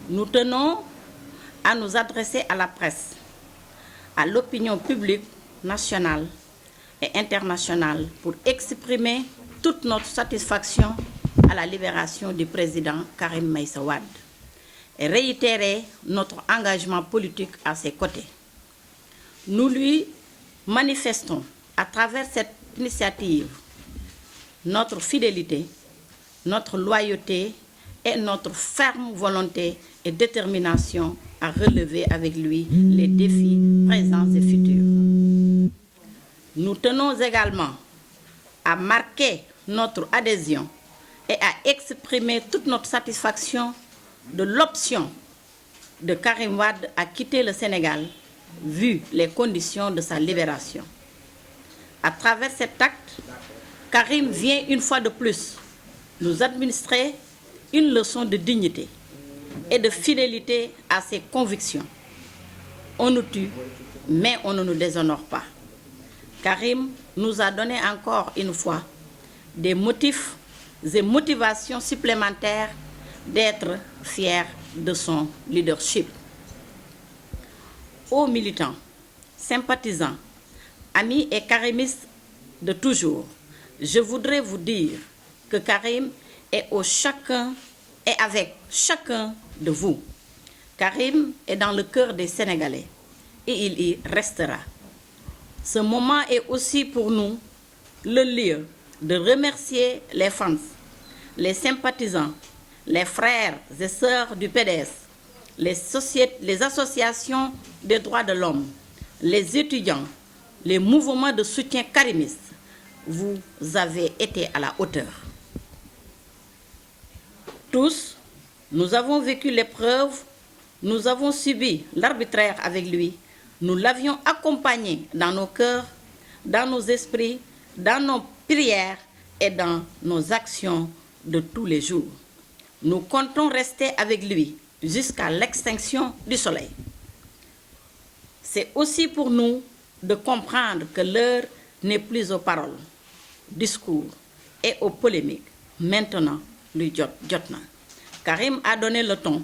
Nous tenons à nous adresser à la presse, à l'opinion publique nationale et internationale pour exprimer toute notre satisfaction à la libération du président Karim Meïssa Wade et réitérer notre engagement politique à ses côtés. Nous lui manifestons à travers cette initiative notre fidélité, notre loyauté et notre ferme volonté et détermination à relever avec lui les défis présents et futurs. Nous tenons également à marquer notre adhésion et à exprimer toute notre satisfaction de l'option de Karim Wade à quitter le Sénégal, vu les conditions de sa libération. À travers cet acte, Karim vient une fois de plus nous administrer une leçon de dignité et de fidélité à ses convictions. On nous tue, mais on ne nous déshonore pas. Karim nous a donné encore une fois des motifs et motivations supplémentaires d'être fiers de son leadership. Aux militants, sympathisants, amis et karimistes de toujours, je voudrais vous dire que Karim est avec chacun de vous. Karim est dans le cœur des Sénégalais et il y restera. Ce moment est aussi pour nous le lieu de remercier les fans, les sympathisants, les frères et sœurs du PDS, les associations des droits de l'homme, les étudiants, les mouvements de soutien karimistes. Vous avez été à la hauteur. Tous, nous avons vécu l'épreuve, nous avons subi l'arbitraire avec lui, nous l'avions accompagné dans nos cœurs, dans nos esprits, dans nos prières et dans nos actions de tous les jours. Nous comptons rester avec lui jusqu'à l'extinction du soleil. C'est aussi pour nous de comprendre que l'heure n'est plus aux paroles, discours et aux polémiques. Maintenant, lui jotna. Karim a donné le ton.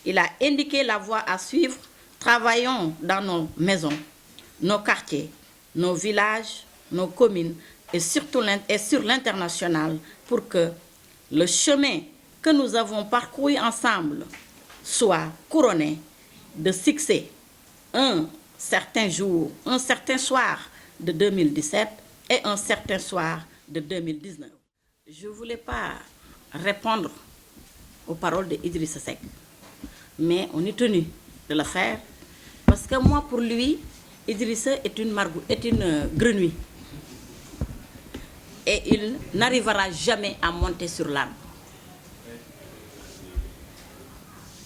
Il a indiqué la voie à suivre. Travaillons dans nos maisons, nos quartiers, nos villages, nos communes et surtout sur l'international pour que le chemin que nous avons parcouru ensemble soit couronné de succès un certain jour, un certain soir de 2017 et un certain soir de 2019. Je ne voulais pas répondre aux paroles d'Idrissa Seck, mais on est tenu de le faire parce que moi, pour lui, Idrissa est une grenouille et il n'arrivera jamais à monter sur l'arbre.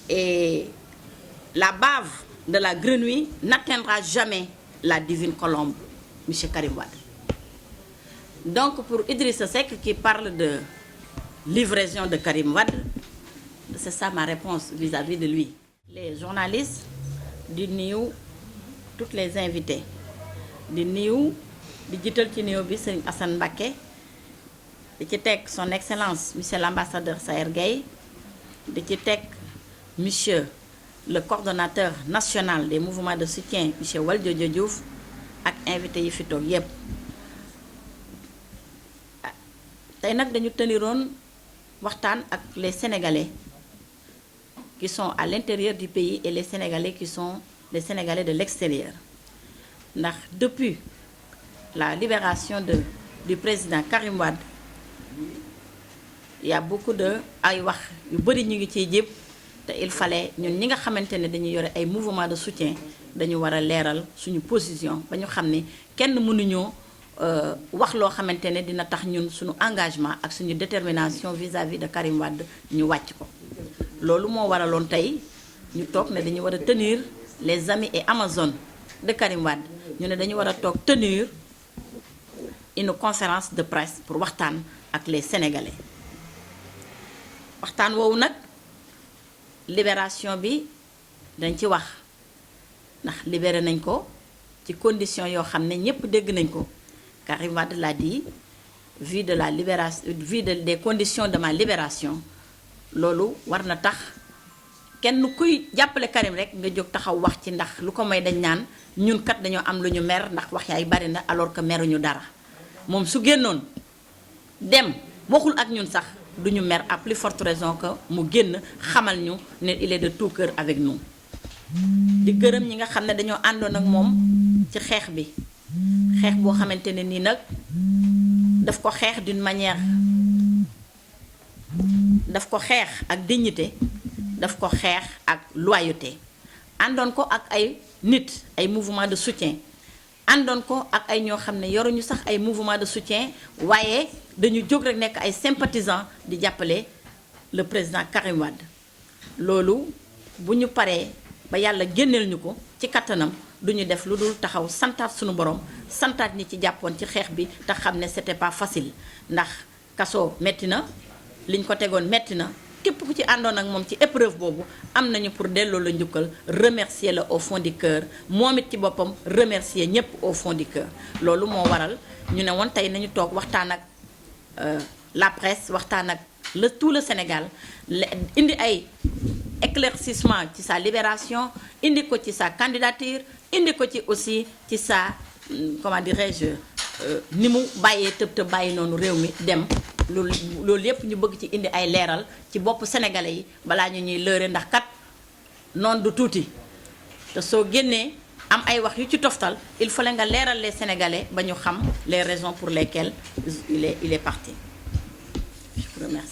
Et la bave de la grenouille n'atteindra jamais la divine colombe, M. Karim Wade. Donc pour Idrissa Seck qui parle de livraison de Karim Wade, c'est ça ma réponse vis-à-vis de lui. Les journalistes di nuyu toutes les invités di nuyu di jiital ci nuyu bi Serigne Assane Mbacké di ci teg son excellence monsieur l'ambassadeur Saër Gaye di ci teg monsieur le coordonnateur national des mouvements de soutien monsieur Valdiodio Diouf ak invité yi fi toog yépp. Tey nag dañu teniroon waxtaan ak les Sénégalais qui sont à l'intérieur du pays et les Sénégalais qui sont les Sénégalais de l'extérieur. Ndax depuis la libération du président Karim Wade, il y a beaucoup de ay wax yu bari ñu ngi ciy jëpp te il fallait ñun ñi nga xamante ne dañuy yore ay mouvement de soutien dañu war a leeral suñu position ba ñu xam ne kenn mënuñoo wax loo xamante ne dina tax ñun suñu engagement ak suñu détermination vis-à-vis de Karim Wade ñu wàcc ko. Loolu moo waraloon tey ñu toog ne dañu war a tenir les amis et Amazone de Karim Wade ñu ne dañu war a toog tenir une conférence de presse pour waxtaan ak les Sénégalais. Waxtaan woowu nag libération bi dañ ci wax ndax libéré nañ ko ci conditions yoo xam ne ñëpp dégg nañ ko. Karim Wade l'a dit, vu de la libération, vu des conditions de ma libération, loolu war na tax kenn kuy jàppale Karim rek nga jóg taxaw wax ci, ndax lu ko may dañ naan ñun kat dañoo am lu ñu mer ndax wax yaay bari na alors que meruñu dara. moom su génnoon dem waxul ak ñun sax duñu mer, à plus forte raison que mu génn xamal ñu ne il est de tout cœur avec nous. di gërëm ñi nga xam ne dañoo àndoon ak moom ci xeex bi, xeex boo xamante ne nii nag daf ko xeex d'une manière, daf ko xeex ak dignité, daf ko xeex ak loyauté. àndoon ko ak ay nit, ay mouvement de soutien, àndoon ko ak ay ñoo xam ne yoruñu sax ay mouvement de soutien, waaye dañu jóg rek nekk ay sympathisants di jàppale le président Karim Wade. loolu bu ñu paree ba yàlla génneel ñu ko ci kattanam, duñu def lu dul taxaw santaat suñu borom, santaat ñi ci jàppoon ci xeex bi te xam ne c'était pas facile. ndax kaso metti na, liñ ko tegoon metti na, képp ku ci àndoon ak moom ci épreuve boobu am nañu pour delloo la njukkal, remercier la au fond du cœur, moom it ci boppam remercier ñëpp au fond du cœur. loolu moo waral ñu ne woon tey nañu toog waxtaan ak la presse, waxtaan ak tout le Sénégal, indi ay éclaircissement ci sa libération, indi ko ci sa candidature, indi ko ci aussi ci sa comment dirais-je ni mu bàyyee tëb bàyyi noonu réew mi dem. loolu yépp ñu bëgg ci indi ay leeral ci bopp sénégalais yi balaa ñu ñuy lëre, ndax kat noonu du tuuti te soo génnee am ay wax yu ci toftal, il fallait nga leeral les sénégalais ba ñu xam les raisons pour lesquelles il est parti. Je vous remercie.